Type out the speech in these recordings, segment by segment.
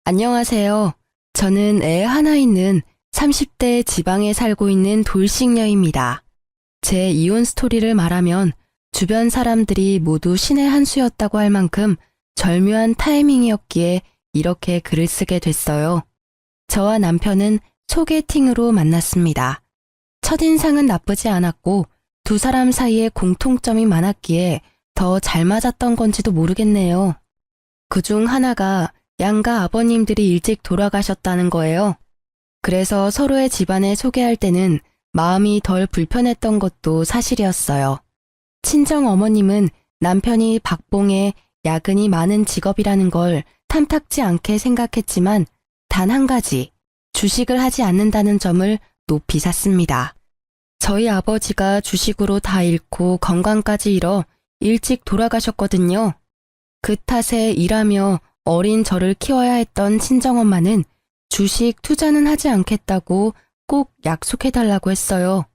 안녕하세요. 저는 애 하나 있는 30대 지방에 살고 있는 돌싱녀입니다. 제 이혼 스토리를 말하면 주변 사람들이 모두 신의 한 수였다고 할 만큼 절묘한 타이밍이었기에 이렇게 글을 쓰게 됐어요. 저와 남편은 소개팅으로 만났습니다. 첫인상은 나쁘지 않았고 두 사람 사이에 공통점이 많았기에 더 잘 맞았던 건지도 모르겠네요. 그중 하나가 양가 아버님들이 일찍 돌아가셨다는 거예요. 그래서 서로의 집안을 소개할 때는 마음이 덜 불편했던 것도 사실이었어요. 친정 어머님은 남편이 박봉에 야근이 많은 직업이라는 걸 탐탁지 않게 생각했지만 단 한 가지, 주식을 하지 않는다는 점을 높이 샀습니다. 저희 아버지가 주식으로 다 잃고 건강까지 잃어 일찍 돌아가셨거든요. 그 탓에 일하며 어린 저를 키워야 했던 친정엄마는 주식 투자는 하지 않겠다고 꼭 약속해달라고 했어요.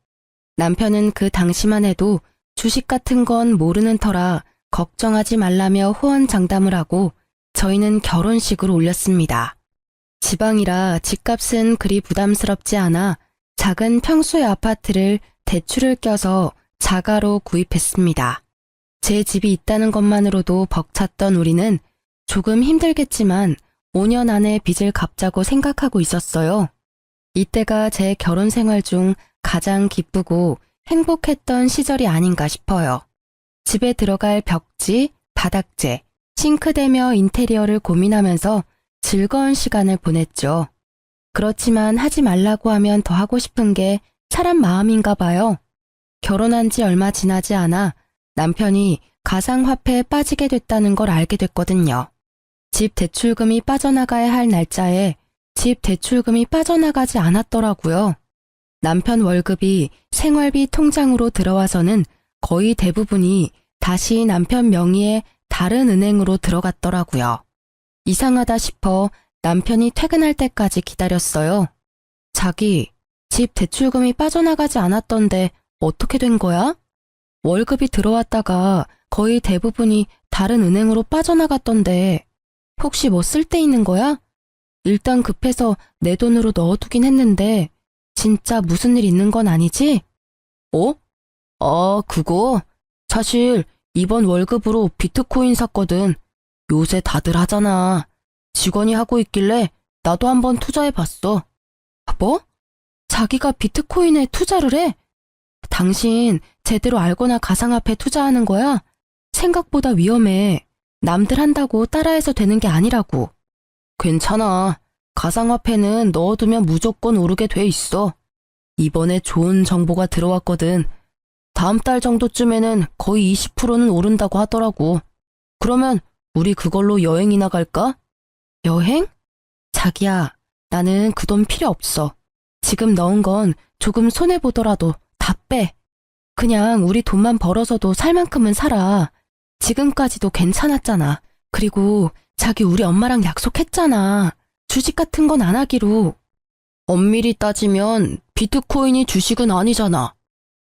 남편은 그 당시만 해도 주식 같은 건 모르는 터라 걱정하지 말라며 호언장담을 하고 저희는 결혼식을 올렸습니다. 지방이라 집값은 그리 부담스럽지 않아 작은 평수의 아파트를 대출을 껴서 자가로 구입했습니다. 제 집이 있다는 것만으로도 벅찼던 우리는 조금 힘들겠지만 5년 안에 빚을 갚자고 생각하고 있었어요. 이때가 제 결혼 생활 중 가장 기쁘고 행복했던 시절이 아닌가 싶어요. 집에 들어갈 벽지, 바닥재, 싱크대며 인테리어를 고민하면서 즐거운 시간을 보냈죠. 그렇지만 하지 말라고 하면 더 하고 싶은 게 사람 마음인가 봐요. 결혼한 지 얼마 지나지 않아 남편이 가상화폐에 빠지게 됐다는 걸 알게 됐거든요. 집 대출금이 빠져나가야 할 날짜에 집 대출금이 빠져나가지 않았더라고요. 남편 월급이 생활비 통장으로 들어와서는 거의 대부분이 다시 남편 명의의 다른 은행으로 들어갔더라고요. 이상하다 싶어 남편이 퇴근할 때까지 기다렸어요. 자기, 집 대출금이 빠져나가지 않았던데 어떻게 된 거야? 월급이 들어왔다가 거의 대부분이 다른 은행으로 빠져나갔던데 혹시 뭐 쓸 데 있는 거야? 일단 급해서 내 돈으로 넣어두긴 했는데 진짜 무슨 일 있는 건 아니지? 어? 그거? 사실 이번 월급으로 비트코인 샀거든. 요새 다들 하잖아. 직원이 하고 있길래 나도 한번 투자해봤어. 뭐? 자기가 비트코인에 투자를 해? 당신 제대로 알거나 가상화폐 투자하는 거야? 생각보다 위험해. 남들 한다고 따라해서 되는 게 아니라고. 괜찮아. 가상화폐는 넣어두면 무조건 오르게 돼 있어. 이번에 좋은 정보가 들어왔거든. 다음 달 정도쯤에는 거의 20%는 오른다고 하더라고. 그러면 우리 그걸로 여행이나 갈까? 여행? 자기야, 나는 그 돈 필요 없어. 지금 넣은 건 조금 손해보더라도 다 빼. 그냥 우리 돈만 벌어서도 살 만큼은 살아. 지금까지도 괜찮았잖아. 그리고 자기 우리 엄마랑 약속했잖아. 주식 같은 건 안 하기로. 엄밀히 따지면 비트코인이 주식은 아니잖아.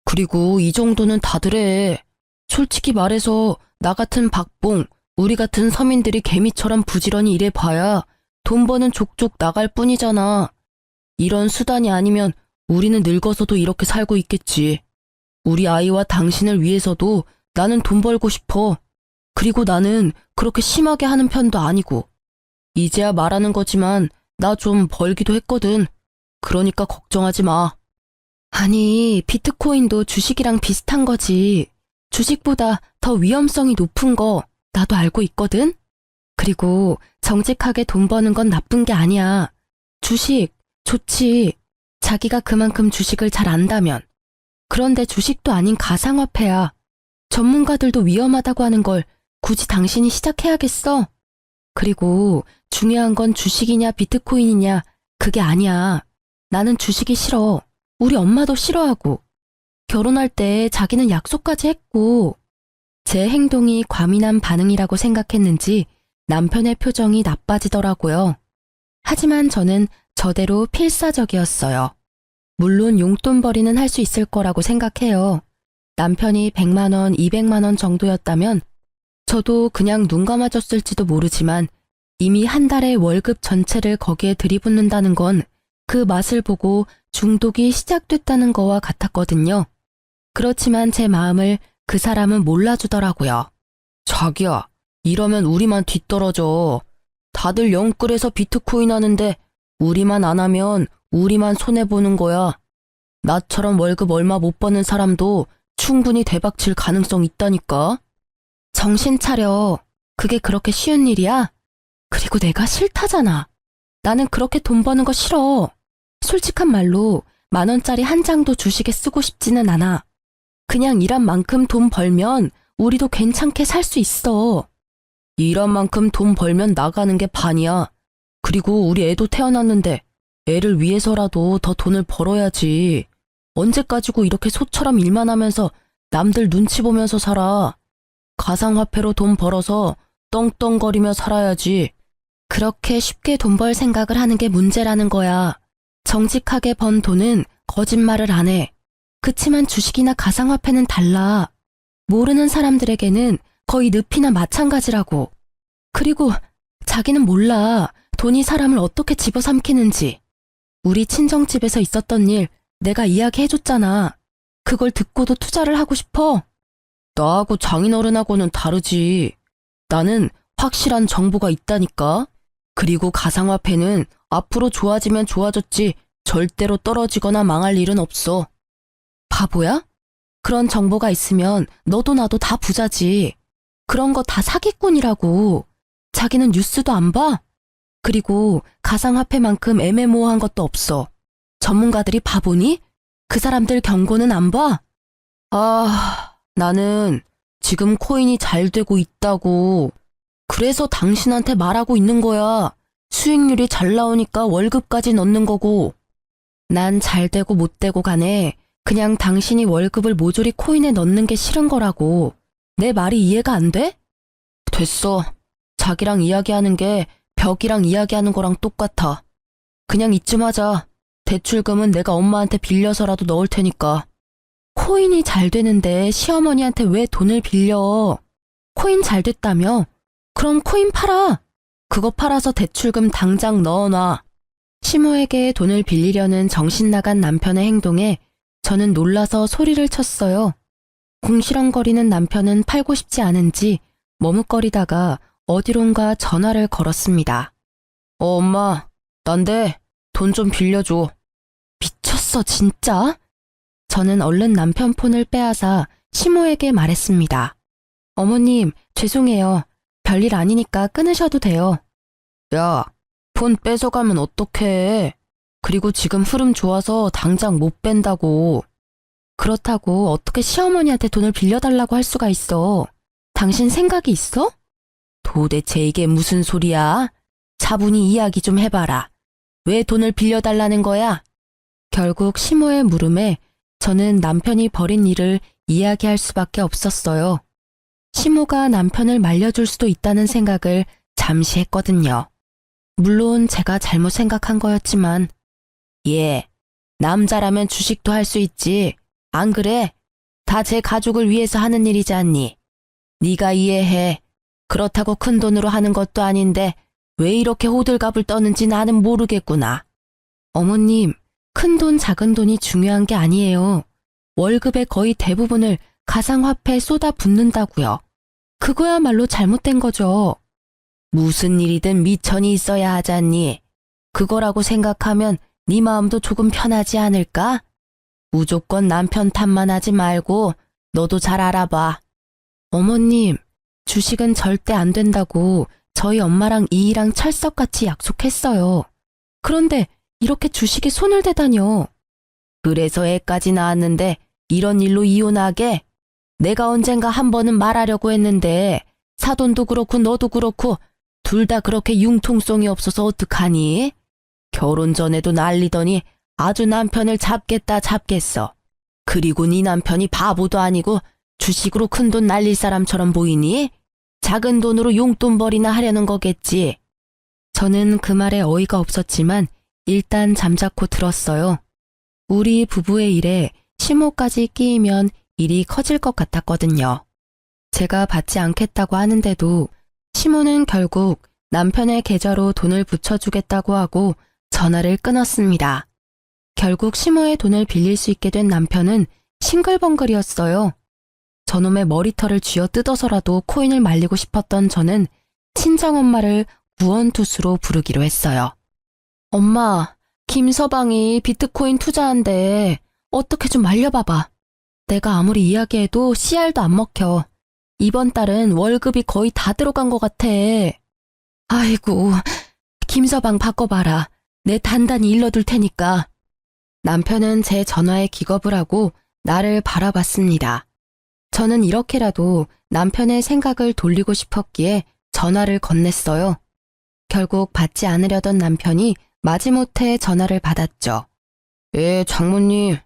그리고 이 정도는 다들 해. 솔직히 말해서 나 같은 박봉, 우리 같은 서민들이 개미처럼 부지런히 일해봐야 돈 버는 족족 나갈 뿐이잖아. 이런 수단이 아니면 우리는 늙어서도 이렇게 살고 있겠지. 우리 아이와 당신을 위해서도 나는 돈 벌고 싶어. 그리고 나는 그렇게 심하게 하는 편도 아니고. 이제야 말하는 거지만 나 좀 벌기도 했거든. 그러니까 걱정하지 마. 아니, 비트코인도 주식이랑 비슷한 거지. 주식보다 더 위험성이 높은 거 나도 알고 있거든. 그리고 정직하게 돈 버는 건 나쁜 게 아니야. 주식 좋지. 자기가 그만큼 주식을 잘 안다면. 그런데 주식도 아닌 가상화폐야. 전문가들도 위험하다고 하는 걸 굳이 당신이 시작해야겠어? 그리고 중요한 건 주식이냐 비트코인이냐 그게 아니야. 나는 주식이 싫어. 우리 엄마도 싫어하고. 결혼할 때 자기는 약속까지 했고. 제 행동이 과민한 반응이라고 생각했는지 남편의 표정이 나빠지더라고요. 하지만 저는 저대로 필사적이었어요. 물론 용돈벌이는 할 수 있을 거라고 생각해요. 남편이 100만 원, 200만 원 정도였다면 저도 그냥 눈 감아줬을지도 모르지만 이미 한 달의 월급 전체를 거기에 들이붓는다는 건 그 맛을 보고 중독이 시작됐다는 거와 같았거든요. 그렇지만 제 마음을 그 사람은 몰라주더라고요. 자기야, 이러면 우리만 뒤떨어져. 다들 영끌에서 비트코인 하는데 우리만 안 하면 우리만 손해보는 거야. 나처럼 월급 얼마 못 버는 사람도 충분히 대박칠 가능성 있다니까. 정신 차려. 그게 그렇게 쉬운 일이야? 그리고 내가 싫다잖아. 나는 그렇게 돈 버는 거 싫어. 솔직한 말로 10,000원짜리 한 장도 주식에 쓰고 싶지는 않아. 그냥 일한 만큼 돈 벌면 우리도 괜찮게 살 수 있어. 일한 만큼 돈 벌면 나가는 게 반이야. 그리고 우리 애도 태어났는데 애를 위해서라도 더 돈을 벌어야지. 언제까지고 이렇게 소처럼 일만 하면서 남들 눈치 보면서 살아. 가상화폐로 돈 벌어서 떵떵거리며 살아야지. 그렇게 쉽게 돈 벌 생각을 하는 게 문제라는 거야. 정직하게 번 돈은 거짓말을 안 해. 그치만 주식이나 가상화폐는 달라. 모르는 사람들에게는 거의 늪이나 마찬가지라고. 그리고 자기는 몰라. 돈이 사람을 어떻게 집어삼키는지. 우리 친정집에서 있었던 일 내가 이야기해줬잖아. 그걸 듣고도 투자를 하고 싶어? 나하고 장인어른하고는 다르지. 나는 확실한 정보가 있다니까. 그리고 가상화폐는 앞으로 좋아지면 좋아졌지 절대로 떨어지거나 망할 일은 없어. 바보야? 그런 정보가 있으면 너도 나도 다 부자지. 그런 거 다 사기꾼이라고. 자기는 뉴스도 안 봐? 그리고 가상화폐만큼 애매모호한 것도 없어. 전문가들이 바보니? 그 사람들 경고는 안 봐? 나는 지금 코인이 잘 되고 있다고. 그래서 당신한테 말하고 있는 거야. 수익률이 잘 나오니까 월급까지 넣는 거고. 난 잘 되고 못 되고 간에 그냥 당신이 월급을 모조리 코인에 넣는 게 싫은 거라고. 내 말이 이해가 안 돼? 됐어. 자기랑 이야기하는 게 벽이랑 이야기하는 거랑 똑같아. 그냥 이쯤 하자. 대출금은 내가 엄마한테 빌려서라도 넣을 테니까. 코인이 잘 되는데 시어머니한테 왜 돈을 빌려? 코인 잘 됐다며? 그럼 코인 팔아. 그거 팔아서 대출금 당장 넣어놔. 시모에게 돈을 빌리려는 정신나간 남편의 행동에 저는 놀라서 소리를 쳤어요. 궁시렁거리는 남편은 팔고 싶지 않은지 머뭇거리다가 어디론가 전화를 걸었습니다. 엄마, 난데 돈 좀 빌려줘. 미쳤어, 진짜? 저는 얼른 남편 폰을 빼앗아 시모에게 말했습니다. 어머님, 죄송해요. 별일 아니니까 끊으셔도 돼요. 야, 폰 뺏어가면 어떡해. 그리고 지금 흐름 좋아서 당장 못 뺀다고. 그렇다고 어떻게 시어머니한테 돈을 빌려달라고 할 수가 있어. 당신 생각이 있어? 도대체 이게 무슨 소리야? 차분히 이야기 좀 해봐라. 왜 돈을 빌려달라는 거야? 결국 시모의 물음에 저는 남편이 벌인 일을 이야기할 수밖에 없었어요. 시모가 남편을 말려줄 수도 있다는 생각을 잠시 했거든요. 물론 제가 잘못 생각한 거였지만, 남자라면 주식도 할 수 있지. 안 그래? 다 제 가족을 위해서 하는 일이지 않니? 네가 이해해. 그렇다고 큰 돈으로 하는 것도 아닌데 왜 이렇게 호들갑을 떠는지 나는 모르겠구나. 어머님, 큰 돈 작은 돈이 중요한 게 아니에요. 월급의 거의 대부분을 가상화폐에 쏟아붓는다고요. 그거야말로 잘못된 거죠. 무슨 일이든 미천이 있어야 하잖니. 그거라고 생각하면 네 마음도 조금 편하지 않을까? 무조건 남편 탓만 하지 말고 너도 잘 알아봐. 어머님, 주식은 절대 안 된다고 저희 엄마랑 이이랑 찰떡같이 약속했어요. 그런데 이렇게 주식에 손을 대다뇨. 그래서 애까지 낳았는데 이런 일로 이혼하게? 내가 언젠가 한 번은 말하려고 했는데 사돈도 그렇고 너도 그렇고 둘 다 그렇게 융통성이 없어서 어떡하니? 결혼 전에도 난리더니 아주 남편을 잡겠다 잡겠어. 그리고 네 남편이 바보도 아니고 주식으로 큰 돈 날릴 사람처럼 보이니? 작은 돈으로 용돈벌이나 하려는 거겠지. 저는 그 말에 어이가 없었지만 일단 잠자코 들었어요. 우리 부부의 일에 시모까지 끼이면 일이 커질 것 같았거든요. 제가 받지 않겠다고 하는데도 시모는 결국 남편의 계좌로 돈을 붙여주겠다고 하고 전화를 끊었습니다. 결국 시모의 돈을 빌릴 수 있게 된 남편은 싱글벙글이었어요. 저놈의 머리털을 쥐어 뜯어서라도 코인을 말리고 싶었던 저는 친정엄마를 구원투수로 부르기로 했어요. 엄마, 김서방이 비트코인 투자한대. 어떻게 좀 말려봐봐. 내가 아무리 이야기해도 CR도 안 먹혀. 이번 달은 월급이 거의 다 들어간 것 같아. 아이고, 김서방 바꿔봐라. 내 단단히 일러둘 테니까. 남편은 제 전화에 기겁을 하고 나를 바라봤습니다. 저는 이렇게라도 남편의 생각을 돌리고 싶었기에 전화를 건넸어요. 결국 받지 않으려던 남편이 마지못해 전화를 받았죠. 예, 장모님.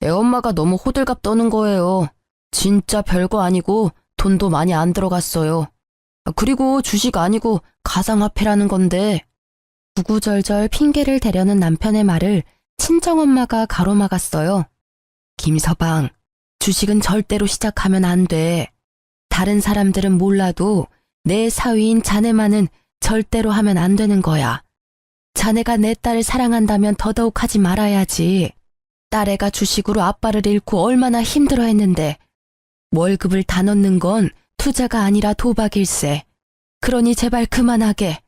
애엄마가 너무 호들갑 떠는 거예요. 진짜 별거 아니고 돈도 많이 안 들어갔어요. 그리고 주식 아니고 가상화폐라는 건데. 구구절절 핑계를 대려는 남편의 말을 친정엄마가 가로막았어요. 김서방, 주식은 절대로 시작하면 안 돼. 다른 사람들은 몰라도 내 사위인 자네만은 절대로 하면 안 되는 거야. 자네가 내 딸을 사랑한다면 더더욱 하지 말아야지. 딸애가 주식으로 아빠를 잃고 얼마나 힘들어했는데 월급을 다 넣는 건 투자가 아니라 도박일세. 그러니 제발 그만하게.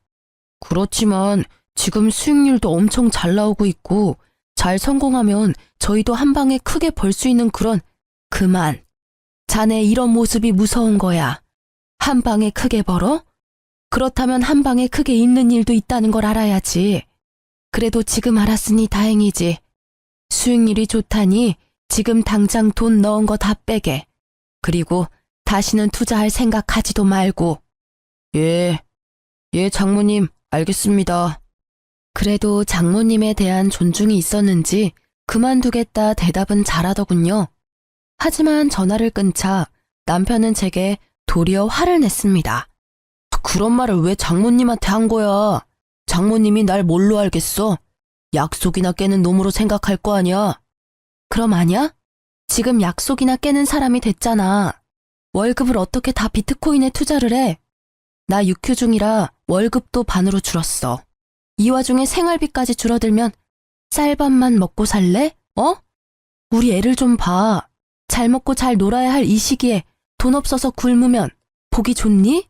그렇지만 지금 수익률도 엄청 잘 나오고 있고 잘 성공하면 저희도 한 방에 크게 벌 수 있는 그런. 그만. 자네 이런 모습이 무서운 거야. 한 방에 크게 벌어? 그렇다면 한 방에 크게 잃는 일도 있다는 걸 알아야지. 그래도 지금 알았으니 다행이지. 수익률이 좋다니 지금 당장 돈 넣은 거 다 빼게. 그리고 다시는 투자할 생각하지도 말고. 예, 장모님, 알겠습니다. 그래도 장모님에 대한 존중이 있었는지 그만두겠다 대답은 잘하더군요. 하지만 전화를 끊자 남편은 제게 도리어 화를 냈습니다. 그런 말을 왜 장모님한테 한 거야? 장모님이 날 뭘로 알겠어? 약속이나 깨는 놈으로 생각할 거 아니야? 그럼 아냐? 지금 약속이나 깨는 사람이 됐잖아. 월급을 어떻게 다 비트코인에 투자를 해? 나 육휴 중이라 월급도 반으로 줄었어. 이 와중에 생활비까지 줄어들면 쌀밥만 먹고 살래? 어? 우리 애를 좀 봐. 잘 먹고 잘 놀아야 할 이 시기에 돈 없어서 굶으면 보기 좋니?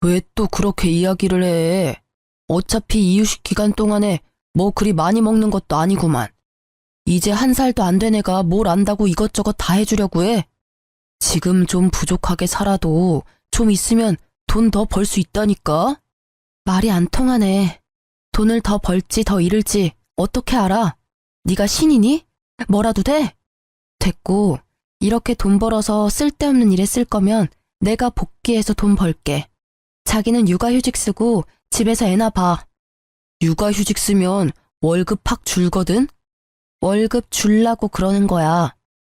왜 또 그렇게 이야기를 해? 어차피 이유식 기간 동안에 뭐 그리 많이 먹는 것도 아니구만. 이제 1살도 안 된 애가 뭘 안다고 이것저것 다 해주려고 해? 지금 좀 부족하게 살아도 좀 있으면 돈 더 벌 수 있다니까? 말이 안 통하네. 돈을 더 벌지 더 잃을지 어떻게 알아? 네가 신이니? 뭐라도 돼? 됐고, 이렇게 돈 벌어서 쓸데없는 일에 쓸 거면 내가 복귀해서 돈 벌게. 자기는 육아휴직 쓰고 집에서 애나 봐. 육아휴직 쓰면 월급 팍 줄거든? 월급 줄라고 그러는 거야.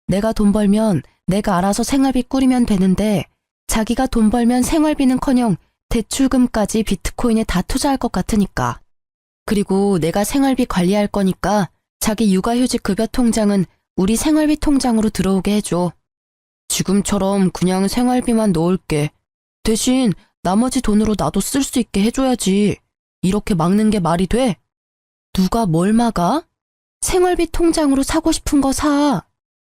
내가 돈 벌면 내가 알아서 생활비 꾸리면 되는데 자기가 돈 벌면 생활비는커녕 대출금까지 비트코인에 다 투자할 것 같으니까. 그리고 내가 생활비 관리할 거니까 자기 육아휴직 급여 통장은 우리 생활비 통장으로 들어오게 해줘. 지금처럼 그냥 생활비만 넣을게. 대신 나머지 돈으로 나도 쓸 수 있게 해줘야지. 이렇게 막는 게 말이 돼? 누가 뭘 막아? 생활비 통장으로 사고 싶은 거 사.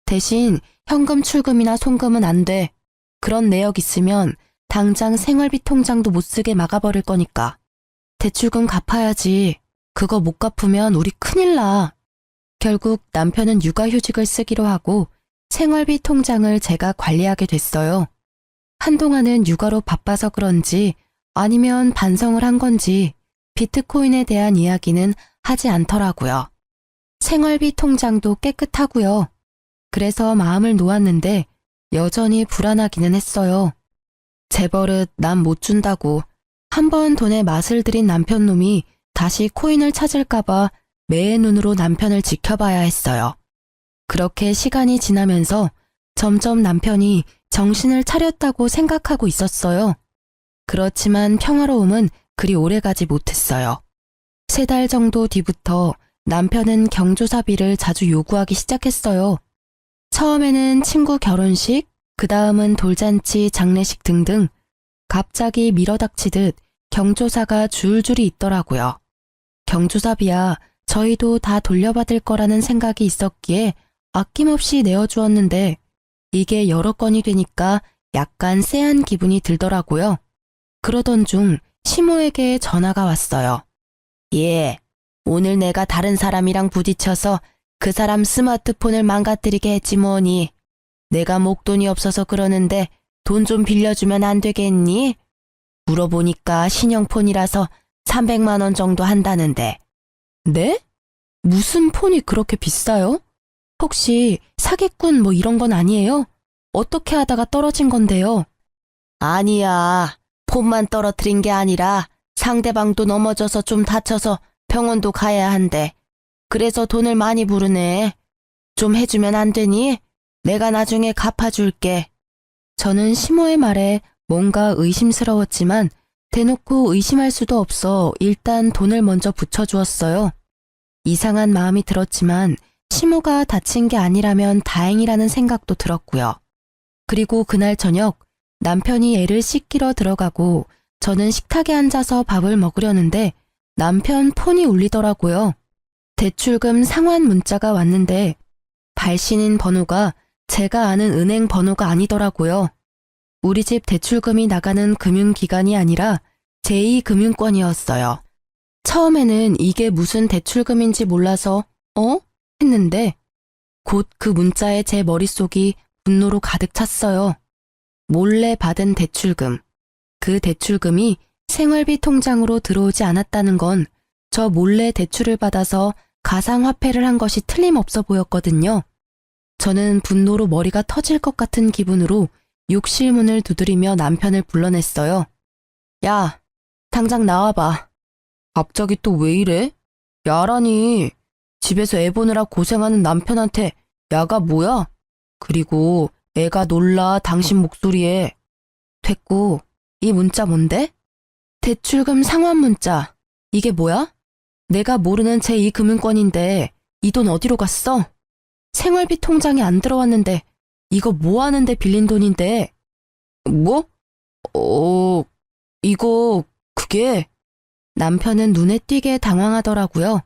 대신 현금 출금이나 송금은 안 돼. 그런 내역 있으면 당장 생활비 통장도 못 쓰게 막아버릴 거니까. 대출금 갚아야지. 그거 못 갚으면 우리 큰일 나. 결국 남편은 육아휴직을 쓰기로 하고 생활비 통장을 제가 관리하게 됐어요. 한동안은 육아로 바빠서 그런지 아니면 반성을 한 건지 비트코인에 대한 이야기는 하지 않더라고요. 생활비 통장도 깨끗하고요. 그래서 마음을 놓았는데 여전히 불안하기는 했어요. 제 버릇 남 못 준다고 한번 돈에 맛을 들인 남편놈이 다시 코인을 찾을까봐 매의 눈으로 남편을 지켜봐야 했어요. 그렇게 시간이 지나면서 점점 남편이 정신을 차렸다고 생각하고 있었어요. 그렇지만 평화로움은 그리 오래가지 못했어요. 3달 정도 뒤부터 남편은 경조사비를 자주 요구하기 시작했어요. 처음에는 친구 결혼식, 그 다음은 돌잔치, 장례식 등등 갑자기 밀어닥치듯 경조사가 줄줄이 있더라고요. 경조사비야 저희도 다 돌려받을 거라는 생각이 있었기에 아낌없이 내어주었는데 이게 여러 건이 되니까 약간 쎄한 기분이 들더라고요. 그러던 중 시모에게 전화가 왔어요. 예, 오늘 내가 다른 사람이랑 부딪혀서 그 사람 스마트폰을 망가뜨리게 했지 뭐니. 내가 목돈이 없어서 그러는데 돈 좀 빌려주면 안 되겠니? 물어보니까 신형폰이라서 300만 원 정도 한다는데. 네? 무슨 폰이 그렇게 비싸요? 혹시 사기꾼 뭐 이런 건 아니에요? 어떻게 하다가 떨어진 건데요? 아니야. 폰만 떨어뜨린 게 아니라 상대방도 넘어져서 좀 다쳐서 병원도 가야 한대. 그래서 돈을 많이 부르네. 좀 해주면 안 되니? 내가 나중에 갚아줄게. 저는 시모의 말에 뭔가 의심스러웠지만 대놓고 의심할 수도 없어 일단 돈을 먼저 붙여주었어요. 이상한 마음이 들었지만 시모가 다친 게 아니라면 다행이라는 생각도 들었고요. 그리고 그날 저녁 남편이 애를 씻기러 들어가고 저는 식탁에 앉아서 밥을 먹으려는데 남편 폰이 울리더라고요. 대출금 상환 문자가 왔는데 발신인 번호가 제가 아는 은행 번호가 아니더라고요. 우리 집 대출금이 나가는 금융기관이 아니라 제2금융권이었어요. 처음에는 이게 무슨 대출금인지 몰라서 했는데 곧 그 문자에 제 머릿속이 분노로 가득 찼어요. 몰래 받은 대출금. 그 대출금이 생활비 통장으로 들어오지 않았다는 건 저 몰래 대출을 받아서 가상화폐를 한 것이 틀림없어 보였거든요. 저는 분노로 머리가 터질 것 같은 기분으로 욕실 문을 두드리며 남편을 불러냈어요. 야, 당장 나와봐. 갑자기 또 왜 이래? 야라니. 집에서 애 보느라 고생하는 남편한테 야가 뭐야? 그리고 애가 놀라 당신 목소리에. 됐고, 이 문자 뭔데? 대출금 상환 문자. 이게 뭐야? 내가 모르는 제2금융권인데 이 돈 어디로 갔어? 생활비 통장에 안 들어왔는데 이거 뭐 하는데 빌린 돈인데? 뭐? 이거 그게. 남편은 눈에 띄게 당황하더라고요.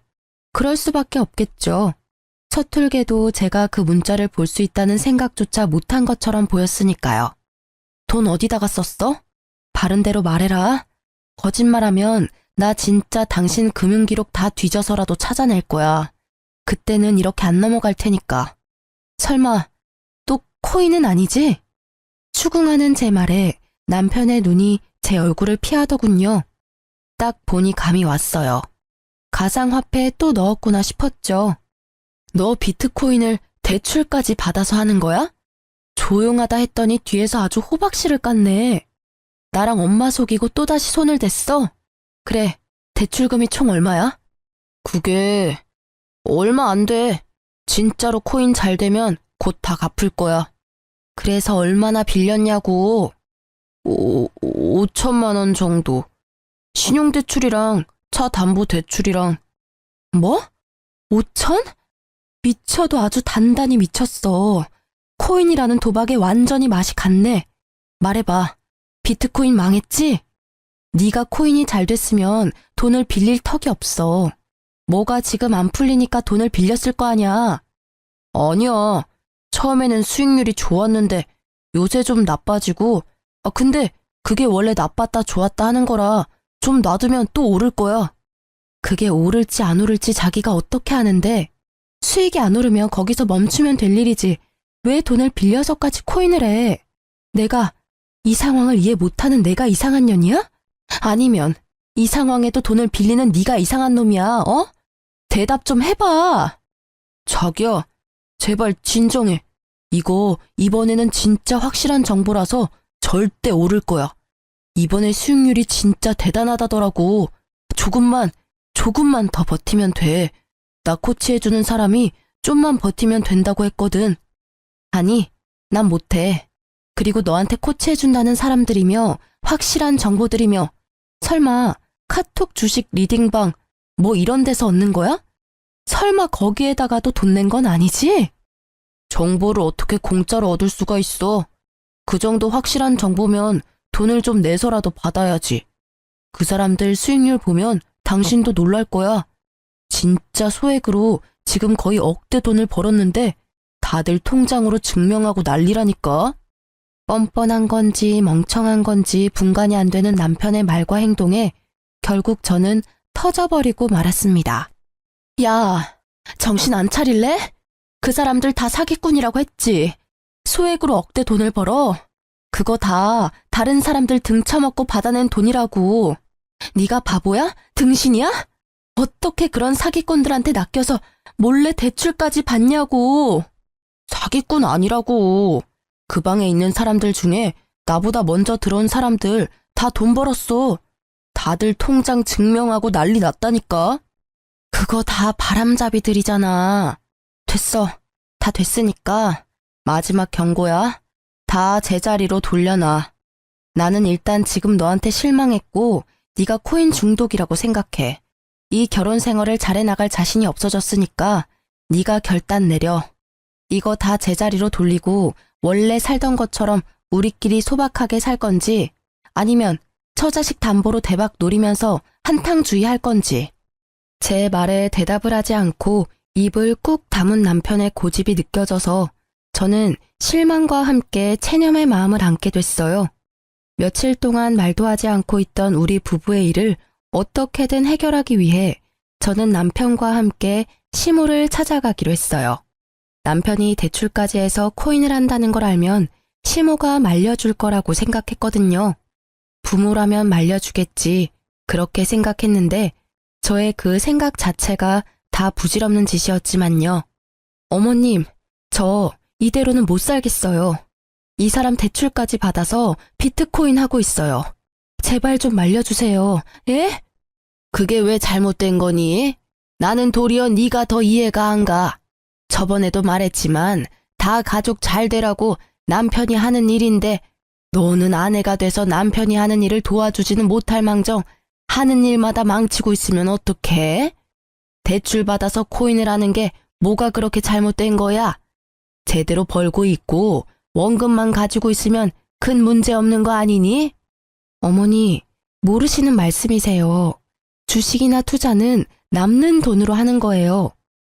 그럴 수밖에 없겠죠. 서툴게도 제가 그 문자를 볼 수 있다는 생각조차 못한 것처럼 보였으니까요. 돈 어디다가 썼어? 바른 대로 말해라. 거짓말하면 나 진짜 당신 금융기록 다 뒤져서라도 찾아낼 거야. 그때는 이렇게 안 넘어갈 테니까. 설마 또 코인은 아니지? 추궁하는 제 말에 남편의 눈이 제 얼굴을 피하더군요. 딱 보니 감이 왔어요. 가상화폐에 또 넣었구나 싶었죠. 너 비트코인을 대출까지 받아서 하는 거야? 조용하다 했더니 뒤에서 아주 호박씨를 깠네. 나랑 엄마 속이고 또다시 손을 댔어? 그래, 대출금이 총 얼마야? 그게 얼마 안 돼. 진짜로 코인 잘 되면 곧 다 갚을 거야. 그래서 얼마나 빌렸냐고. 5천만 원 정도. 신용대출이랑 차 담보 대출이랑. 뭐? 5천? 미쳐도 아주 단단히 미쳤어. 코인이라는 도박에 완전히 맛이 갔네. 말해봐. 비트코인 망했지? 네가 코인이 잘 됐으면 돈을 빌릴 턱이 없어. 뭐가 지금 안 풀리니까 돈을 빌렸을 거 아니야. 아니야. 처음에는 수익률이 좋았는데 요새 좀 나빠지고. 근데 그게 원래 나빴다 좋았다 하는 거라 좀 놔두면 또 오를 거야. 그게 오를지 안 오를지 자기가 어떻게 아는데. 수익이 안 오르면 거기서 멈추면 될 일이지. 왜 돈을 빌려서까지 코인을 해? 내가 이 상황을 이해 못하는 내가 이상한 년이야? 아니면 이 상황에도 돈을 빌리는 네가 이상한 놈이야, 대답 좀 해봐. 자기야, 제발 진정해. 이거 이번에는 진짜 확실한 정보라서 절대 오를 거야. 이번에 수익률이 진짜 대단하다더라고. 조금만 더 버티면 돼. 나 코치해주는 사람이 좀만 버티면 된다고 했거든. 아니, 난 못해. 그리고 너한테 코치해준다는 사람들이며 확실한 정보들이며 설마 카톡 주식 리딩방 뭐 이런 데서 얻는 거야? 설마 거기에다가도 돈 낸 건 아니지? 정보를 어떻게 공짜로 얻을 수가 있어. 그 정도 확실한 정보면 돈을 좀 내서라도 받아야지. 그 사람들 수익률 보면 당신도 놀랄 거야. 진짜 소액으로 지금 거의 억대 돈을 벌었는데 다들 통장으로 증명하고 난리라니까. 뻔뻔한 건지 멍청한 건지 분간이 안 되는 남편의 말과 행동에 결국 저는 터져버리고 말았습니다. 야, 정신 안 차릴래? 그 사람들 다 사기꾼이라고 했지. 소액으로 억대 돈을 벌어. 그거 다 다른 사람들 등쳐먹고 받아낸 돈이라고. 네가 바보야? 등신이야? 어떻게 그런 사기꾼들한테 낚여서 몰래 대출까지 받냐고. 사기꾼 아니라고. 그 방에 있는 사람들 중에 나보다 먼저 들어온 사람들 다 돈 벌었어. 다들 통장 증명하고 난리 났다니까. 그거 다 바람잡이들이잖아. 됐어. 다 됐으니까 마지막 경고야. 다 제자리로 돌려놔. 나는 일단 지금 너한테 실망했고 네가 코인 중독이라고 생각해. 이 결혼 생활을 잘해나갈 자신이 없어졌으니까 네가 결단 내려. 이거 다 제자리로 돌리고 원래 살던 것처럼 우리끼리 소박하게 살 건지 아니면 처자식 담보로 대박 노리면서 한탕주의 할 건지. 제 말에 대답을 하지 않고 입을 꾹 다문 남편의 고집이 느껴져서 저는 실망과 함께 체념의 마음을 안게 됐어요. 며칠 동안 말도 하지 않고 있던 우리 부부의 일을 어떻게든 해결하기 위해 저는 남편과 함께 시모를 찾아가기로 했어요. 남편이 대출까지 해서 코인을 한다는 걸 알면 시모가 말려줄 거라고 생각했거든요. 부모라면 말려주겠지. 그렇게 생각했는데 저의 그 생각 자체가 다 부질없는 짓이었지만요. 어머님, 저 이대로는 못 살겠어요. 이 사람 대출까지 받아서 비트코인 하고 있어요. 제발 좀 말려주세요. 예? 그게 왜 잘못된 거니? 나는 도리어 네가 더 이해가 안 가. 저번에도 말했지만 다 가족 잘 되라고 남편이 하는 일인데 너는 아내가 돼서 남편이 하는 일을 도와주지는 못할 망정 하는 일마다 망치고 있으면 어떡해? 대출 받아서 코인을 하는 게 뭐가 그렇게 잘못된 거야? 제대로 벌고 있고 원금만 가지고 있으면 큰 문제 없는 거 아니니? 어머니, 모르시는 말씀이세요. 주식이나 투자는 남는 돈으로 하는 거예요.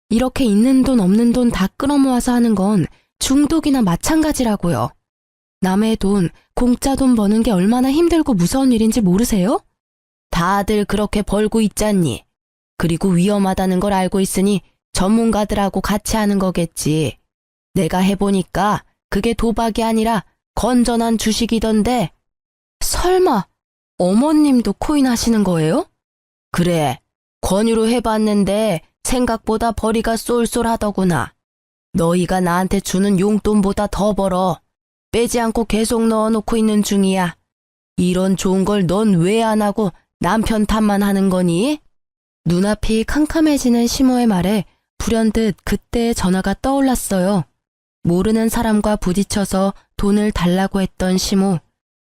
이렇게 있는 돈 없는 돈 다 끌어모아서 하는 건 중독이나 마찬가지라고요. 남의 돈, 공짜 돈 버는 게 얼마나 힘들고 무서운 일인지 모르세요? 다들 그렇게 벌고 있잖니. 그리고 위험하다는 걸 알고 있으니 전문가들하고 같이 하는 거겠지. 내가 해보니까 그게 도박이 아니라 건전한 주식이던데. 설마 어머님도 코인 하시는 거예요? 그래, 권유로 해봤는데 생각보다 벌이가 쏠쏠하더구나. 너희가 나한테 주는 용돈보다 더 벌어. 빼지 않고 계속 넣어놓고 있는 중이야. 이런 좋은 걸 넌 왜 안 하고 남편 탓만 하는 거니? 눈앞이 캄캄해지는 시모의 말에 불현듯 그때의 전화가 떠올랐어요. 모르는 사람과 부딪혀서 돈을 달라고 했던 시모.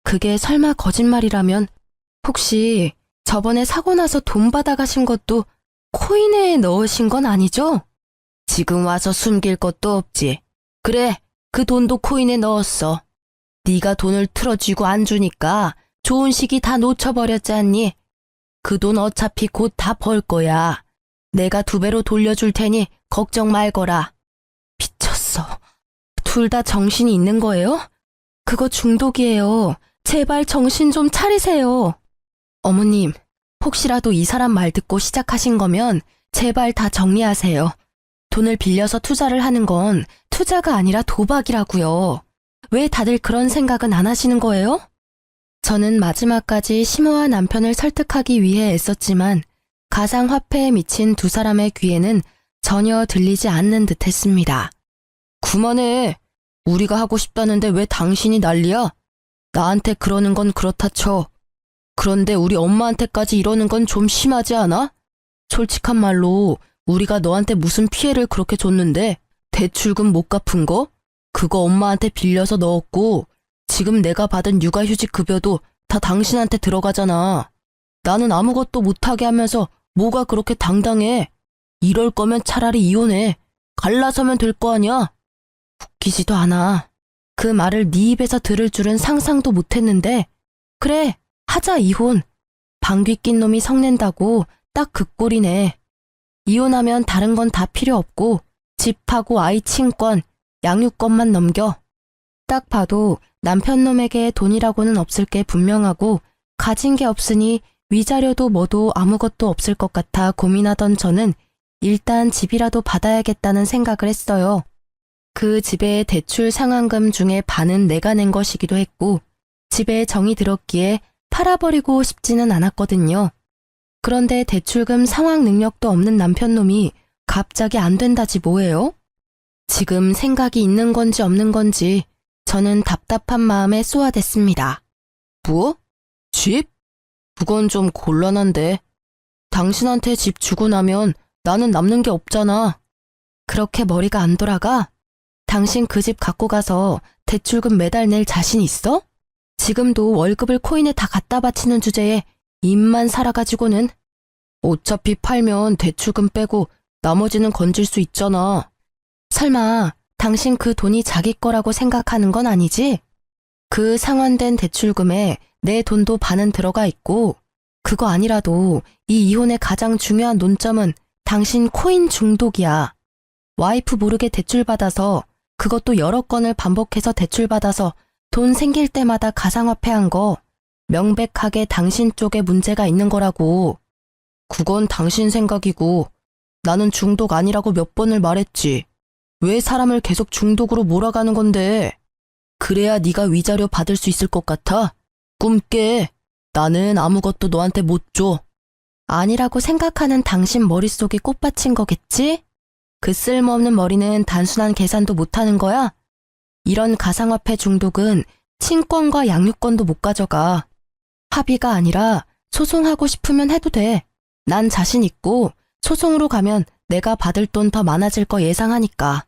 그게 설마 거짓말이라면 혹시 저번에 사고 나서 돈 받아가신 것도 코인에 넣으신 건 아니죠? 지금 와서 숨길 것도 없지. 그래, 그 돈도 코인에 넣었어. 네가 돈을 틀어쥐고 안 주니까 좋은 시기 다 놓쳐버렸지 않니? 그 돈 어차피 곧 다 벌 거야. 내가 2배로 돌려줄 테니 걱정 말거라. 미쳤어. 둘 다 정신이 있는 거예요? 그거 중독이에요. 제발 정신 좀 차리세요. 어머님, 혹시라도 이 사람 말 듣고 시작하신 거면 제발 다 정리하세요. 돈을 빌려서 투자를 하는 건 투자가 아니라 도박이라고요. 왜 다들 그런 생각은 안 하시는 거예요? 저는 마지막까지 시모와 남편을 설득하기 위해 애썼지만 가상화폐에 미친 두 사람의 귀에는 전혀 들리지 않는 듯 했습니다. 그만해. 우리가 하고 싶다는데 왜 당신이 난리야? 나한테 그러는 건 그렇다 쳐. 그런데 우리 엄마한테까지 이러는 건 좀 심하지 않아? 솔직한 말로 우리가 너한테 무슨 피해를 그렇게 줬는데 대출금 못 갚은 거? 그거 엄마한테 빌려서 넣었고 지금 내가 받은 육아휴직 급여도 다 당신한테 들어가잖아. 나는 아무것도 못하게 하면서 뭐가 그렇게 당당해. 이럴 거면 차라리 이혼해. 갈라서면 될 거 아니야. 웃기지도 않아. 그 말을 네 입에서 들을 줄은 상상도 못했는데 그래, 하자 이혼. 방귀 낀 놈이 성낸다고 딱 그 꼴이네. 이혼하면 다른 건 다 필요 없고 집하고 아이 친권, 양육권만 넘겨. 딱 봐도 남편 놈에게 돈이라고는 없을 게 분명하고 가진 게 없으니 위자료도 뭐도 아무것도 없을 것 같아 고민하던 저는 일단 집이라도 받아야겠다는 생각을 했어요. 그 집의 대출 상환금 중에 반은 내가 낸 것이기도 했고 집에 정이 들었기에 팔아버리고 싶지는 않았거든요. 그런데 대출금 상환 능력도 없는 남편 놈이 갑자기 안 된다지 뭐예요? 지금 생각이 있는 건지 없는 건지 저는 답답한 마음에 쏘아댔습니다. 뭐? 집? 그건 좀 곤란한데. 당신한테 집 주고 나면 나는 남는 게 없잖아. 그렇게 머리가 안 돌아가? 당신 그 집 갖고 가서 대출금 매달 낼 자신 있어? 지금도 월급을 코인에 다 갖다 바치는 주제에 입만 살아가지고는. 어차피 팔면 대출금 빼고 나머지는 건질 수 있잖아. 설마 당신 그 돈이 자기 거라고 생각하는 건 아니지? 그 상환된 대출금에 내 돈도 반은 들어가 있고 그거 아니라도 이 이혼의 가장 중요한 논점은 당신 코인 중독이야. 와이프 모르게 대출받아서 그것도 여러 건을 반복해서 대출받아서 돈 생길 때마다 가상화폐한 거 명백하게 당신 쪽에 문제가 있는 거라고. 그건 당신 생각이고 나는 중독 아니라고 몇 번을 말했지. 왜 사람을 계속 중독으로 몰아가는 건데? 그래야 네가 위자료 받을 수 있을 것 같아? 꿈 깨. 나는 아무것도 너한테 못 줘. 아니라고 생각하는 당신 머릿속이 꽃받친 거겠지? 그 쓸모없는 머리는 단순한 계산도 못하는 거야? 이런 가상화폐 중독은 친권과 양육권도 못 가져가. 합의가 아니라 소송하고 싶으면 해도 돼. 난 자신 있고 소송으로 가면 내가 받을 돈 더 많아질 거 예상하니까.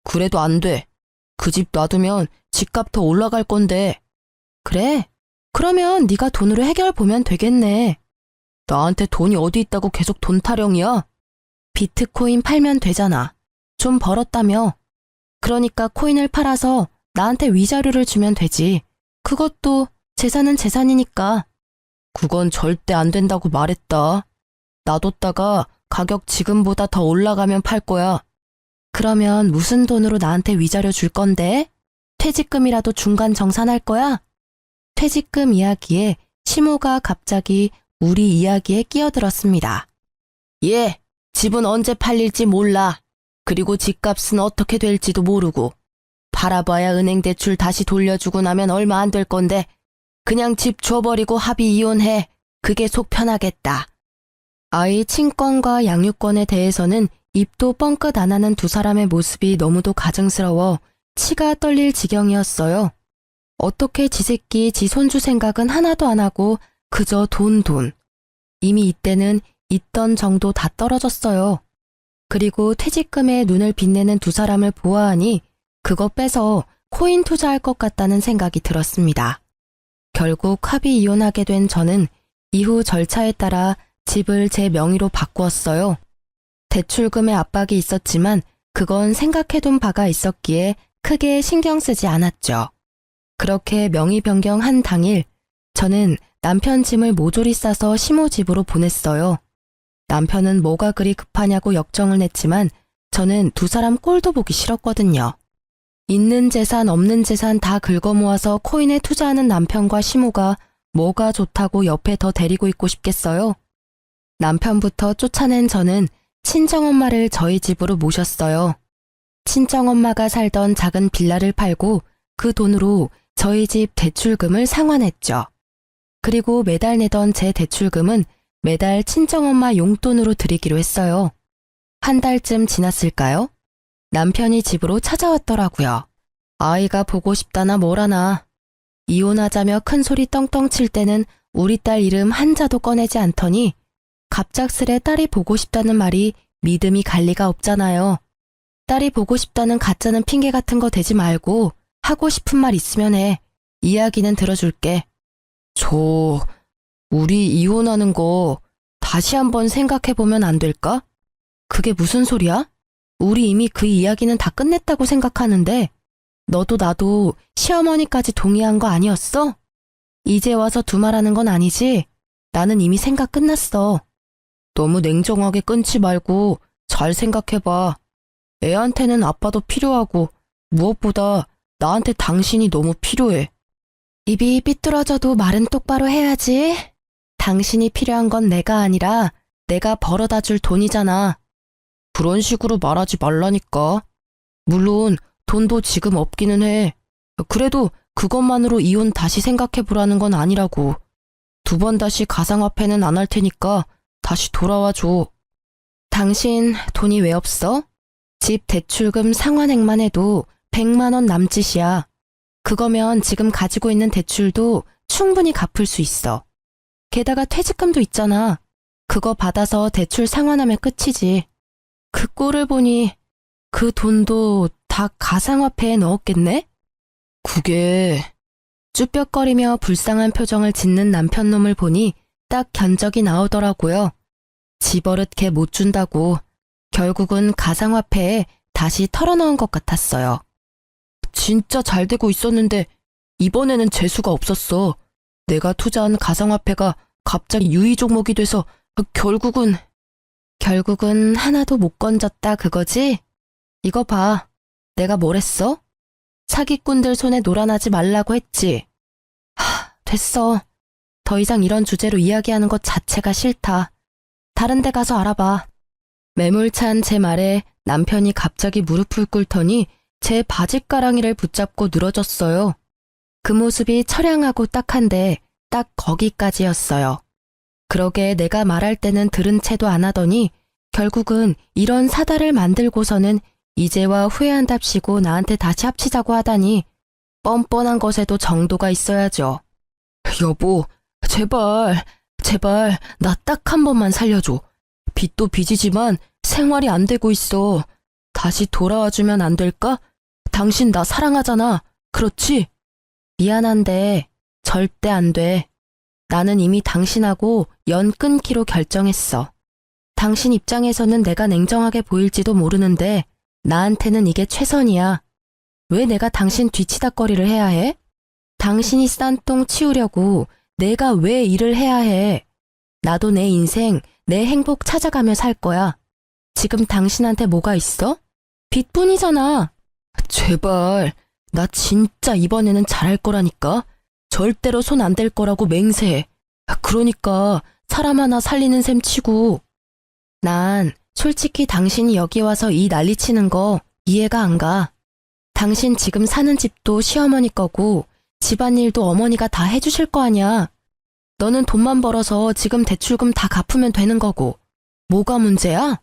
그래도 안 돼. 그 집 놔두면 집값 더 올라갈 건데. 그래? 그러면 네가 돈으로 해결 보면 되겠네. 나한테 돈이 어디 있다고 계속 돈 타령이야? 비트코인 팔면 되잖아. 좀 벌었다며. 그러니까 코인을 팔아서 나한테 위자료를 주면 되지. 그것도 재산은 재산이니까. 그건 절대 안 된다고 말했다. 놔뒀다가 가격 지금보다 더 올라가면 팔 거야. 그러면 무슨 돈으로 나한테 위자료 줄 건데? 퇴직금이라도 중간 정산할 거야? 퇴직금 이야기에 시모가 갑자기 우리 이야기에 끼어들었습니다. 예, 집은 언제 팔릴지 몰라. 그리고 집값은 어떻게 될지도 모르고. 팔아봐야 은행 대출 다시 돌려주고 나면 얼마 안 될 건데 그냥 집 줘버리고 합의 이혼해. 그게 속 편하겠다. 아이 친권과 양육권에 대해서는 입도 뻥끗 안 하는 두 사람의 모습이 너무도 가증스러워 치가 떨릴 지경이었어요. 어떻게 지 새끼 지 손주 생각은 하나도 안 하고 그저 돈. 이미 이때는 있던 정도 다 떨어졌어요. 그리고 퇴직금에 눈을 빛내는 두 사람을 보아하니 그거 빼서 코인 투자할 것 같다는 생각이 들었습니다. 결국 합의 이혼하게 된 저는 이후 절차에 따라 집을 제 명의로 바꾸었어요. 대출금의 압박이 있었지만 그건 생각해둔 바가 있었기에 크게 신경 쓰지 않았죠. 그렇게 명의 변경한 당일 저는 남편 짐을 모조리 싸서 시모 집으로 보냈어요. 남편은 뭐가 그리 급하냐고 역정을 냈지만 저는 두 사람 꼴도 보기 싫었거든요. 있는 재산 없는 재산 다 긁어 모아서 코인에 투자하는 남편과 시모가 뭐가 좋다고 옆에 더 데리고 있고 싶겠어요. 남편부터 쫓아낸 저는 친정엄마를 저희 집으로 모셨어요. 친정엄마가 살던 작은 빌라를 팔고 그 돈으로 저희 집 대출금을 상환했죠. 그리고 매달 내던 제 대출금은 매달 친정엄마 용돈으로 드리기로 했어요. 한 달쯤 지났을까요? 남편이 집으로 찾아왔더라고요. 아이가 보고 싶다나 뭐라나. 이혼하자며 큰 소리 떵떵 칠 때는 우리 딸 이름 한자도 꺼내지 않더니 갑작스레 딸이 보고 싶다는 말이 믿음이 갈 리가 없잖아요. 딸이 보고 싶다는 가짜는 핑계 같은 거 대지 말고 하고 싶은 말 있으면 해. 이야기는 들어줄게. 우리 이혼하는 거 다시 한번 생각해보면 안 될까? 그게 무슨 소리야? 우리 이미 그 이야기는 다 끝냈다고 생각하는데 너도 나도 시어머니까지 동의한 거 아니었어? 이제 와서 두말하는 건 아니지? 나는 이미 생각 끝났어. 너무 냉정하게 끊지 말고 잘 생각해봐. 애한테는 아빠도 필요하고 무엇보다 나한테 당신이 너무 필요해. 입이 삐뚤어져도 말은 똑바로 해야지. 당신이 필요한 건 내가 아니라 내가 벌어다 줄 돈이잖아. 그런 식으로 말하지 말라니까. 물론 돈도 지금 없기는 해. 그래도 그것만으로 이혼 다시 생각해보라는 건 아니라고. 2번 다시 가상화폐는 안 할 테니까 다시 돌아와줘. 당신 돈이 왜 없어? 집 대출금 상환액만 해도 100만 원 남짓이야. 그거면 지금 가지고 있는 대출도 충분히 갚을 수 있어. 게다가 퇴직금도 있잖아. 그거 받아서 대출 상환하면 끝이지. 그 꼴을 보니 그 돈도 다 가상화폐에 넣었겠네? 그게... 쭈뼛거리며 불쌍한 표정을 짓는 남편놈을 보니 딱 견적이 나오더라고요. 집어릇게 못 준다고 결국은 가상화폐에 다시 털어넣은 것 같았어요. 진짜 잘 되고 있었는데 이번에는 재수가 없었어. 내가 투자한 가상화폐가 갑자기 유의 종목이 돼서 결국은 하나도 못 건졌다 그거지? 이거 봐. 내가 뭘 했어? 사기꾼들 손에 놀아나지 말라고 했지. 됐어. 더 이상 이런 주제로 이야기하는 것 자체가 싫다. 다른 데 가서 알아봐. 매몰찬 제 말에 남편이 갑자기 무릎을 꿇더니 제 바짓가랑이를 붙잡고 늘어졌어요. 그 모습이 처량하고 딱한데 딱 거기까지였어요. 그러게 내가 말할 때는 들은 채도 안 하더니 결국은 이런 사달을 만들고서는 이제와 후회한답시고 나한테 다시 합치자고 하다니 뻔뻔한 것에도 정도가 있어야죠. 여보, 제발 나 딱 한 번만 살려줘. 빚도 빚이지만 생활이 안 되고 있어. 다시 끊어주면 안 될까? 당신 나 사랑하잖아. 그렇지? 미안한데 절대 안 돼. 나는 이미 당신하고 연 끊기로 결정했어. 당신 입장에서는 내가 냉정하게 보일지도 모르는데 나한테는 이게 최선이야. 왜 내가 당신 뒤치다꺼리를 해야 해? 당신이 싼 똥 치우려고 내가 왜 일을 해야 해? 나도 내 인생, 내 행복 찾아가며 살 거야. 지금 당신한테 뭐가 있어? 빚뿐이잖아. 제발, 나 진짜 이번에는 잘할 거라니까. 절대로 손 안 댈 거라고 맹세해. 그러니까 사람 하나 살리는 셈 치고. 난 솔직히 당신이 여기 와서 이 난리치는 거 이해가 안 가. 당신 지금 사는 집도 시어머니 거고 집안일도 어머니가 다 해주실 거 아냐. 너는 돈만 벌어서 지금 대출금 다 갚으면 되는 거고. 뭐가 문제야?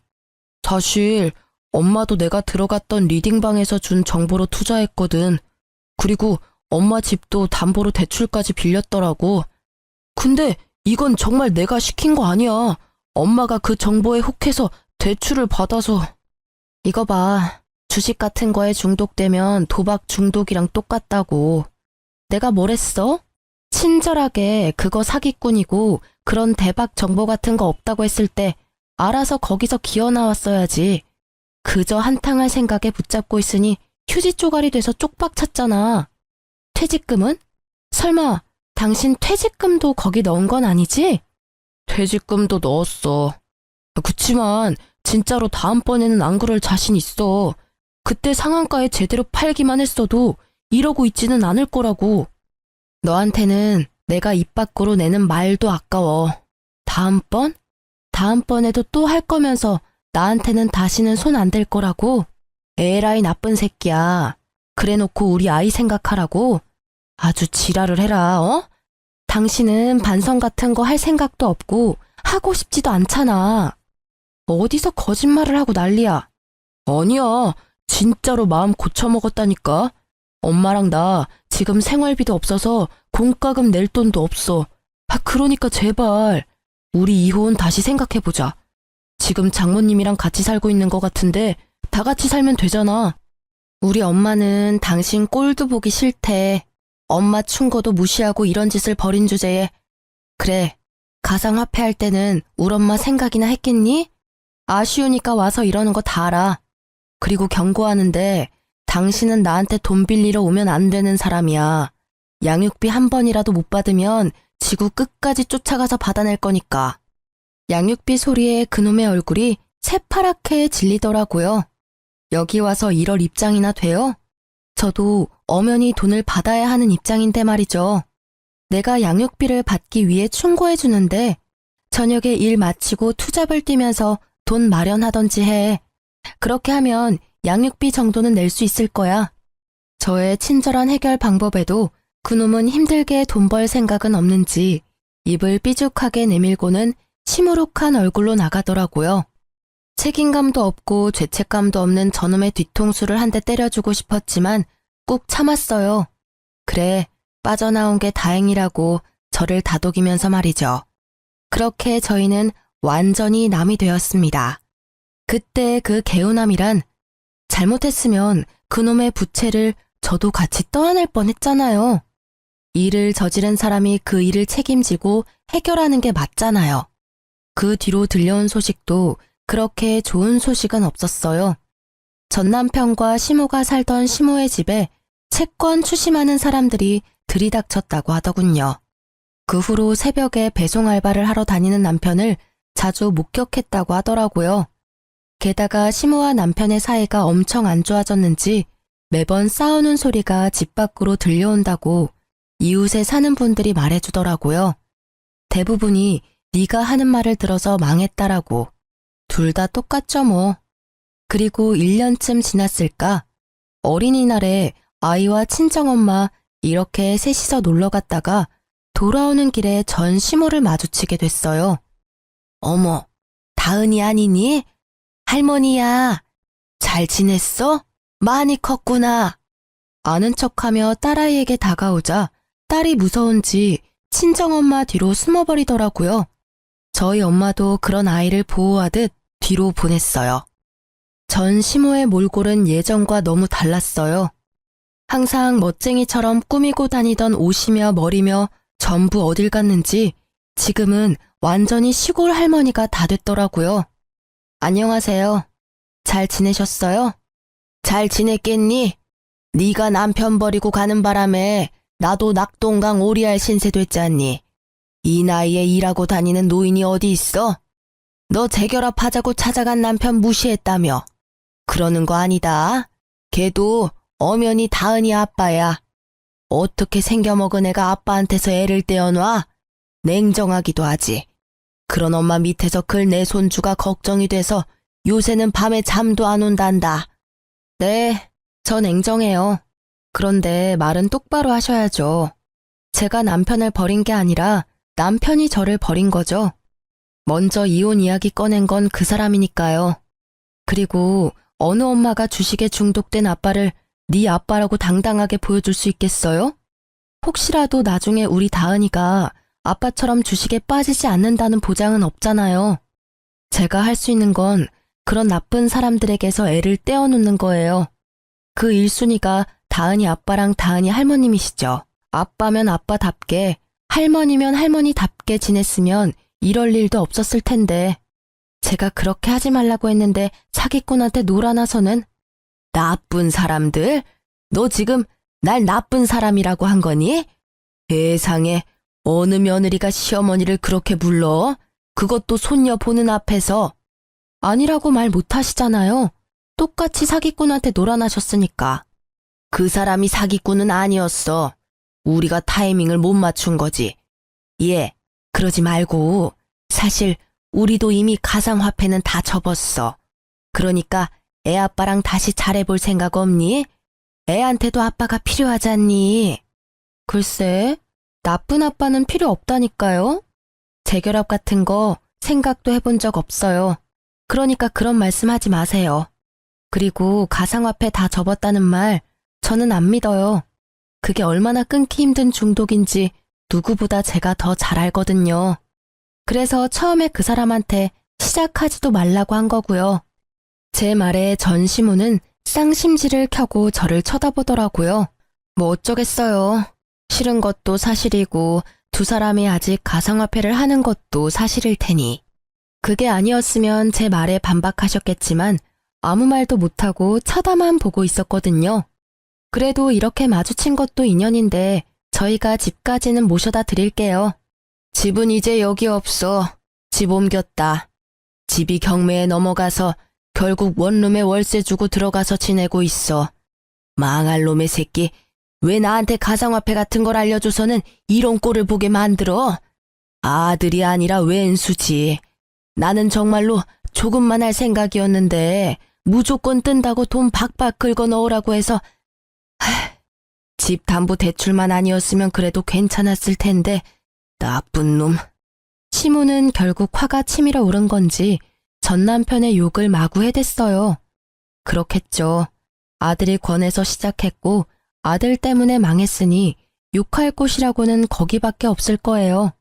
사실 엄마도 내가 들어갔던 리딩방에서 준 정보로 투자했거든. 그리고 엄마 집도 담보로 대출까지 빌렸더라고. 근데 이건 정말 내가 시킨 거 아니야. 엄마가 그 정보에 혹해서 대출을 받아서. 이거 봐. 주식 같은 거에 중독되면 도박 중독이랑 똑같다고. 내가 뭘 했어? 친절하게 그거 사기꾼이고 그런 대박 정보 같은 거 없다고 했을 때 알아서 거기서 기어 나왔어야지. 그저 한탕할 생각에 붙잡고 있으니 휴지 쪼가리 돼서 쪽박 찼잖아. 퇴직금은? 설마 당신 퇴직금도 거기 넣은 건 아니지? 퇴직금도 넣었어. 그치만 진짜로 다음번에는 안 그럴 자신 있어. 그때 상한가에 제대로 팔기만 했어도 이러고 있지는 않을 거라고. 너한테는 내가 입 밖으로 내는 말도 아까워. 다음번? 다음번에도 또 할 거면서 나한테는 다시는 손 안 댈 거라고? 에라이 나쁜 새끼야. 그래놓고 우리 아이 생각하라고? 아주 지랄을 해라, 어? 당신은 반성 같은 거 할 생각도 없고 하고 싶지도 않잖아. 어디서 거짓말을 하고 난리야. 아니야. 진짜로 마음 고쳐먹었다니까. 엄마랑 나 지금 생활비도 없어서 공과금 낼 돈도 없어. 그러니까 제발 우리 이혼 다시 생각해보자. 지금 장모님이랑 같이 살고 있는 것 같은데 다 같이 살면 되잖아. 우리 엄마는 당신 꼴도 보기 싫대. 엄마 충고도 무시하고 이런 짓을 벌인 주제에. 그래, 가상화폐 할 때는 우리 엄마 생각이나 했겠니? 아쉬우니까 와서 이러는 거 다 알아. 그리고 경고하는데 당신은 나한테 돈 빌리러 오면 안 되는 사람이야. 양육비 한 번이라도 못 받으면 지구 끝까지 쫓아가서 받아낼 거니까. 양육비 소리에 그놈의 얼굴이 새파랗게 질리더라고요. 여기 와서 이럴 입장이나 돼요? 저도 엄연히 돈을 받아야 하는 입장인데 말이죠. 내가 양육비를 받기 위해 충고해 주는데 저녁에 일 마치고 투잡을 뛰면서 돈 마련하던지 해. 그렇게 하면 양육비 정도는 낼 수 있을 거야. 저의 친절한 해결 방법에도 그놈은 힘들게 돈 벌 생각은 없는지 입을 삐죽하게 내밀고는 시무룩한 얼굴로 나가더라고요. 책임감도 없고 죄책감도 없는 저놈의 뒤통수를 한 대 때려주고 싶었지만 꾹 참았어요. 그래, 빠져나온 게 다행이라고 저를 다독이면서 말이죠. 그렇게 저희는 완전히 남이 되었습니다. 그때 그 개운함이란 잘못했으면 그놈의 부채를 저도 같이 떠안을 뻔했잖아요. 일을 저지른 사람이 그 일을 책임지고 해결하는 게 맞잖아요. 그 뒤로 들려온 소식도 그렇게 좋은 소식은 없었어요. 전 남편과 시모가 살던 시모의 집에 채권 추심하는 사람들이 들이닥쳤다고 하더군요. 그 후로 새벽에 배송 알바를 하러 다니는 남편을 자주 목격했다고 하더라고요. 게다가 시모와 남편의 사이가 엄청 안 좋아졌는지 매번 싸우는 소리가 집 밖으로 들려온다고 이웃에 사는 분들이 말해주더라고요. 대부분이 네가 하는 말을 들어서 망했다라고. 둘 다 똑같죠 뭐. 그리고 1년쯤 지났을까? 어린이날에 아이와 친정엄마 이렇게 셋이서 놀러 갔다가 돌아오는 길에 전 시모를 마주치게 됐어요. 어머, 다은이 아니니? 할머니야. 잘 지냈어? 많이 컸구나. 아는 척하며 딸아이에게 다가오자 딸이 무서운지 친정엄마 뒤로 숨어버리더라고요. 저희 엄마도 그런 아이를 보호하듯 뒤로 보냈어요. 전 시모의 몰골은 예전과 너무 달랐어요. 항상 멋쟁이처럼 꾸미고 다니던 옷이며 머리며 전부 어딜 갔는지 지금은 완전히 시골 할머니가 다 됐더라고요. 안녕하세요. 잘 지내셨어요? 잘 지냈겠니? 네가 남편 버리고 가는 바람에 나도 낙동강 오리알 신세 됐잖니. 이 나이에 일하고 다니는 노인이 어디 있어? 너 재결합하자고 찾아간 남편 무시했다며. 그러는 거 아니다. 걔도 엄연히 다은이 아빠야. 어떻게 생겨먹은 애가 아빠한테서 애를 떼어놔? 냉정하기도 하지. 그런 엄마 밑에서 클 내 손주가 걱정이 돼서 요새는 밤에 잠도 안 온단다. 네, 저 냉정해요. 그런데 말은 똑바로 하셔야죠. 제가 남편을 버린 게 아니라 남편이 저를 버린 거죠. 먼저 이혼 이야기 꺼낸 건 그 사람이니까요. 그리고 어느 엄마가 주식에 중독된 아빠를 네 아빠라고 당당하게 보여줄 수 있겠어요? 혹시라도 나중에 우리 다은이가 아빠처럼 주식에 빠지지 않는다는 보장은 없잖아요. 제가 할 수 있는 건 그런 나쁜 사람들에게서 애를 떼어놓는 거예요. 그 1순위가 다은이 아빠랑 다은이 할머님이시죠. 아빠면 아빠답게, 할머니면 할머니답게 지냈으면 이럴 일도 없었을 텐데 제가 그렇게 하지 말라고 했는데 사기꾼한테 놀아나서는 나쁜 사람들? 너 지금 날 나쁜 사람이라고 한 거니? 세상에 어느 며느리가 시어머니를 그렇게 불러? 그것도 손녀 보는 앞에서. 아니라고 말 못하시잖아요. 똑같이 사기꾼한테 놀아나셨으니까. 그 사람이 사기꾼은 아니었어. 우리가 타이밍을 못 맞춘 거지. 예, 그러지 말고 사실 우리도 이미 가상화폐는 다 접었어. 그러니까 애 아빠랑 다시 잘해볼 생각 없니? 애한테도 아빠가 필요하잖니. 글쎄, 나쁜 아빠는 필요 없다니까요. 재결합 같은 거 생각도 해본 적 없어요. 그러니까 그런 말씀하지 마세요. 그리고 가상화폐 다 접었다는 말 저는 안 믿어요. 그게 얼마나 끊기 힘든 중독인지 누구보다 제가 더 잘 알거든요. 그래서 처음에 그 사람한테 시작하지도 말라고 한 거고요. 제 말에 전시무는 쌍심지를 켜고 저를 쳐다보더라고요. 뭐 어쩌겠어요. 싫은 것도 사실이고 두 사람이 아직 가상화폐를 하는 것도 사실일 테니. 그게 아니었으면 제 말에 반박하셨겠지만 아무 말도 못하고 쳐다만 보고 있었거든요. 그래도 이렇게 마주친 것도 인연인데 저희가 집까지는 모셔다 드릴게요. 집은 이제 여기 없어. 집 옮겼다. 집이 경매에 넘어가서 결국 원룸에 월세 주고 들어가서 지내고 있어. 망할 놈의 새끼. 왜 나한테 가상화폐 같은 걸 알려줘서는 이런 꼴을 보게 만들어? 아들이 아니라 왼수지. 나는 정말로 조금만 할 생각이었는데 무조건 뜬다고 돈 박박 긁어 넣으라고 해서 집 담보 대출만 아니었으면 그래도 괜찮았을 텐데 나쁜 놈. 시모는 결국 화가 치밀어 오른 건지 전 남편의 욕을 마구 해댔어요. 그렇겠죠. 아들이 권해서 시작했고 아들 때문에 망했으니 욕할 곳이라고는 거기밖에 없을 거예요.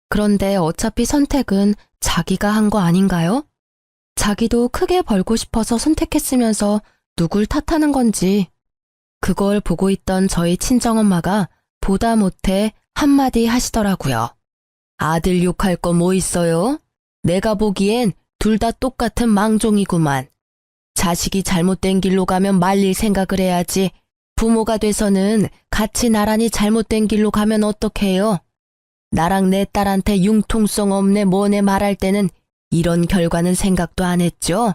그런데 어차피 선택은 자기가 한 거 아닌가요? 자기도 크게 벌고 싶어서 선택했으면서 누굴 탓하는 건지. 그걸 보고 있던 저희 친정엄마가 보다 못해 한마디 하시더라고요. 아들 욕할 거 뭐 있어요? 내가 보기엔 둘 다 똑같은 망종이구만. 자식이 잘못된 길로 가면 말릴 생각을 해야지. 부모가 돼서는 같이 나란히 잘못된 길로 가면 어떡해요? 나랑 내 딸한테 융통성 없네 뭐네 말할 때는 이런 결과는 생각도 안 했죠?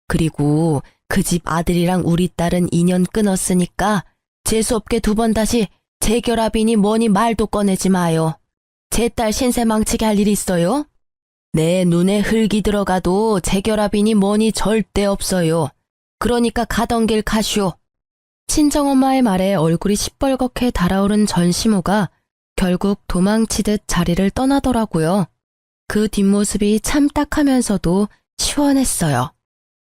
그리고 그 집 아들이랑 우리 딸은 인연 끊었으니까 재수없게 두 번 다시 재결합이니 뭐니 말도 꺼내지 마요. 제 딸 신세 망치게 할 일 있어요? 내 눈에 흙이 들어가도 재결합이니 뭐니 절대 없어요. 그러니까 가던 길 가시오. 친정엄마의 말에 얼굴이 시뻘겋게 달아오른 전시모가 결국 도망치듯 자리를 떠나더라고요. 그 뒷모습이 참 딱하면서도 시원했어요.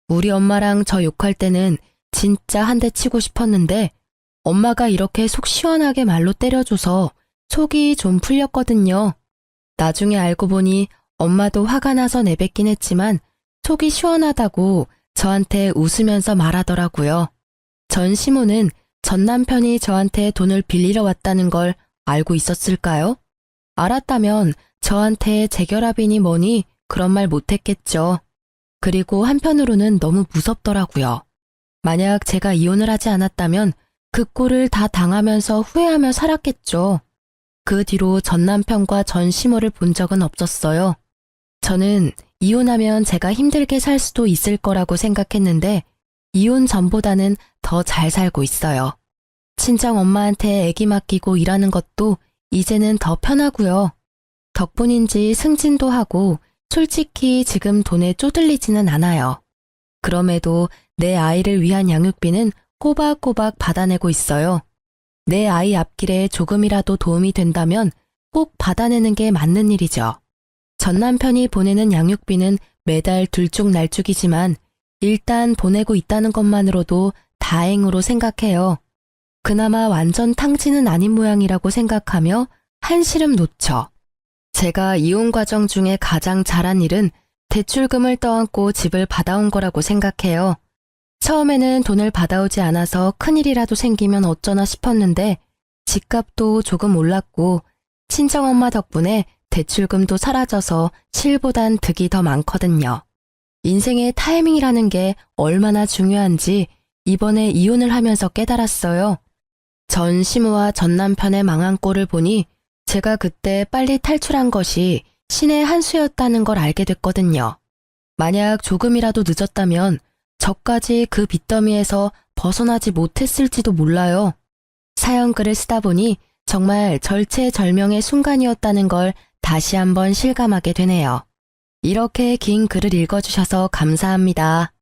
우리 엄마랑 저 욕할 때는 진짜 한 대 치고 싶었는데 엄마가 이렇게 속 시원하게 말로 때려줘서 속이 좀 풀렸거든요. 나중에 알고 보니 엄마도 화가 나서 내뱉긴 했지만 속이 시원하다고 저한테 웃으면서 말하더라고요. 전 시모는 전 남편이 저한테 돈을 빌리러 왔다는 걸 알고 있었을까요? 알았다면 저한테 재결합이니 뭐니 그런 말 못했겠죠. 그리고 한편으로는 너무 무섭더라고요. 만약 제가 이혼을 하지 않았다면 그 꼴을 다 당하면서 후회하며 살았겠죠. 그 뒤로 전 남편과 전 시모를 본 적은 없었어요. 저는 이혼하면 제가 힘들게 살 수도 있을 거라고 생각했는데 이혼 전보다는 더 잘 살고 있어요. 친정 엄마한테 애기 맡기고 일하는 것도 이제는 더 편하고요. 덕분인지 승진도 하고 솔직히 지금 돈에 쪼들리지는 않아요. 그럼에도 내 아이를 위한 양육비는 꼬박꼬박 받아내고 있어요. 내 아이 앞길에 조금이라도 도움이 된다면 꼭 받아내는 게 맞는 일이죠. 전 남편이 보내는 양육비는 매달 들쭉날쭉이지만 일단 보내고 있다는 것만으로도 다행으로 생각해요. 그나마 완전 탕진은 아닌 모양이라고 생각하며 한시름 놓죠. 제가 이혼 과정 중에 가장 잘한 일은 대출금을 떠안고 집을 받아온 거라고 생각해요. 처음에는 돈을 받아오지 않아서 큰일이라도 생기면 어쩌나 싶었는데 집값도 조금 올랐고 친정엄마 덕분에 대출금도 사라져서 실보단 득이 더 많거든요. 인생의 타이밍이라는 게 얼마나 중요한지 이번에 이혼을 하면서 깨달았어요. 전 시모와 전 남편의 망한 꼴을 보니 제가 그때 빨리 탈출한 것이 신의 한 수였다는 걸 알게 됐거든요. 만약 조금이라도 늦었다면 저까지 그 빚더미에서 벗어나지 못했을지도 몰라요. 사연글을 쓰다 보니 정말 절체절명의 순간이었다는 걸 다시 한번 실감하게 되네요. 이렇게 긴 글을 읽어주셔서 감사합니다.